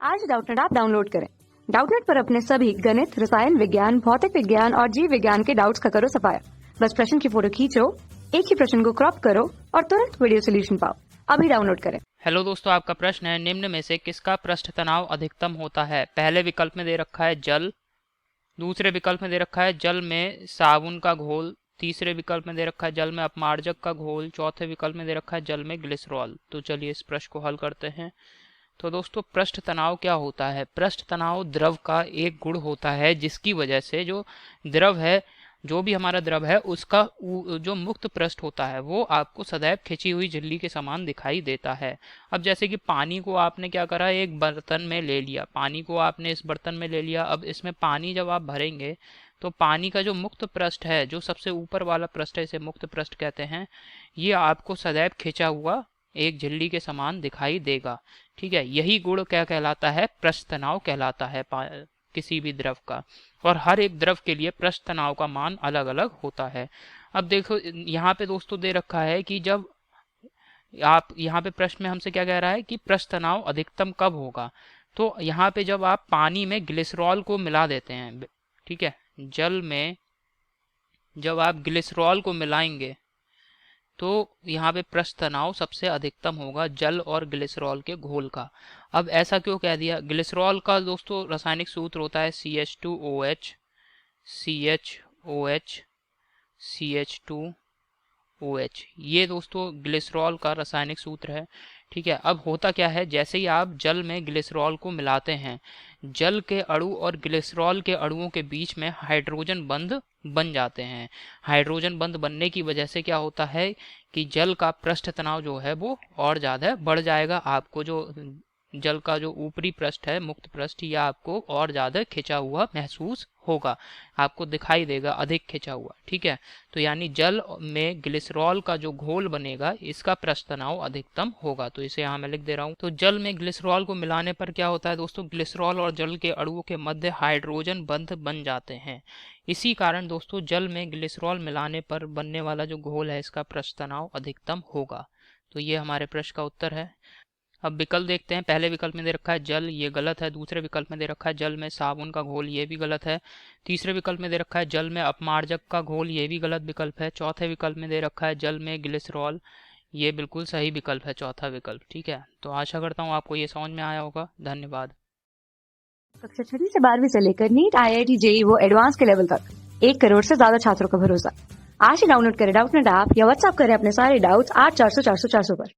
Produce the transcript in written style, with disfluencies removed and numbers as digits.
आज Doubtnut app download करें। Doubtnut पर अपने सभी गणित, रसायन विज्ञान, भौतिक विज्ञान और जीव विज्ञान के डाउट्स का करो सफाया। बस प्रश्न की फोटो खींचो, एक ही प्रश्न को क्रॉप करो और तुरंत वीडियो सोल्यूशन पाओ। अभी डाउनलोड करें। हेलो दोस्तों, आपका प्रश्न है निम्न में से किसका पृष्ठ तनाव अधिकतम होता है। पहले विकल्प में दे रखा है जल, दूसरे विकल्प में दे रखा है जल में साबुन का घोल, तीसरे विकल्प में दे रखा है जल में अपमार्जक का घोल, चौथे विकल्प में दे रखा है जल में ग्लिसरॉल। तो चलिए इस प्रश्न को हल करते हैं। तो दोस्तों, पृष्ठ तनाव क्या होता है। पृष्ठ तनाव द्रव का एक गुण होता है जिसकी वजह से जो द्रव है, जो भी हमारा द्रव है, उसका जो मुक्त पृष्ठ होता है वो आपको सदैव खिंची हुई झिल्ली के समान दिखाई देता है। अब जैसे कि पानी को आपने क्या करा, एक बर्तन में ले लिया, पानी को आपने इस बर्तन में ले लिया। अब इसमें पानी जब आप भरेंगे तो पानी का जो मुक्त पृष्ठ है, जो सबसे ऊपर वाला पृष्ठ है, इसे मुक्त पृष्ठ कहते हैं, ये आपको सदैव खिंचा हुआ एक झिल्ली के समान दिखाई देगा। ठीक है, यही गुण क्या कहलाता है, पृष्ठ तनाव कहलाता है किसी भी द्रव का। और हर एक द्रव के लिए पृष्ठ तनाव का मान अलग अलग होता है। अब देखो यहाँ पे दोस्तों दे रखा है कि जब आप यहाँ पे प्रश्न में हमसे क्या कह रहा है कि पृष्ठ तनाव अधिकतम कब होगा। तो यहाँ पे जब आप पानी में ग्लिसरॉल को मिला देते हैं, ठीक है, जल में जब आप ग्लिसरॉल को मिलाएंगे तो यहाँ पे पृष्ठ तनाव सबसे अधिकतम होगा जल और ग्लिसरॉल के घोल का। अब ऐसा क्यों कह दिया। ग्लिसरॉल का दोस्तों रासायनिक सूत्र होता है CH2OH, CHOH, CH2OH। ये दोस्तों ग्लिसरॉल का रासायनिक सूत्र है। ठीक है, अब होता क्या है, जैसे ही आप जल में ग्लिसरॉल को मिलाते हैं, जल के अणु और ग्लिसरॉल के अणुओं के बीच में हाइड्रोजन बंध बन जाते हैं। हाइड्रोजन बंध बनने की वजह से क्या होता है कि जल का पृष्ठ तनाव जो है वो और ज़्यादा बढ़ जाएगा। आपको जो जल का जो ऊपरी पृष्ठ है, मुक्त पृष्ठ, यह आपको और ज़्यादा खिंचा हुआ महसूस होगा, आपको दिखाई देगा अधिक खिंचा हुआ। ठीक है, तो यानी जल में ग्लिसरॉल का जो घोल बनेगा, इसका पृष्ठ तनाव अधिकतम होगा। तो इसे यहाँ मैं लिख दे रहा हूँ। तो जल में ग्लिसरॉल को मिलाने पर क्या होता है दोस्तों, ग्लिसरॉल और जल के अणुओं के मध्य हाइड्रोजन बंध बन जाते हैं। इसी कारण दोस्तों जल में ग्लिसरॉल मिलाने पर बनने वाला जो घोल है, इसका पृष्ठ तनाव अधिकतम होगा। तो ये हमारे प्रश्न का उत्तर है। अब विकल्प देखते हैं। पहले विकल्प में दे रखा है जल, ये गलत है। दूसरे विकल्प में दे रखा है जल में साबुन का घोल, ये भी गलत है। तीसरे विकल्प में दे रखा है जल में अपमार्जक का घोल, ये भी गलत विकल्प है। चौथे विकल्प में दे रखा है जल में ग्लिसरॉल, ये बिल्कुल सही विकल्प है, चौथा विकल्प। ठीक है, तो आशा करता हूँ आपको ये समझ में आया होगा। धन्यवाद। कक्षा 6 से 12वीं से लेकर नीट, IIT, JEE वो एडवांस के लेवल तक 1 करोड़ से ज्यादा छात्रों का भरोसा। आज ही डाउनलोड करें डाउटनेट ऐप या व्हाट्सएप करें अपने सारे डाउट्स 8400 400 400 पर।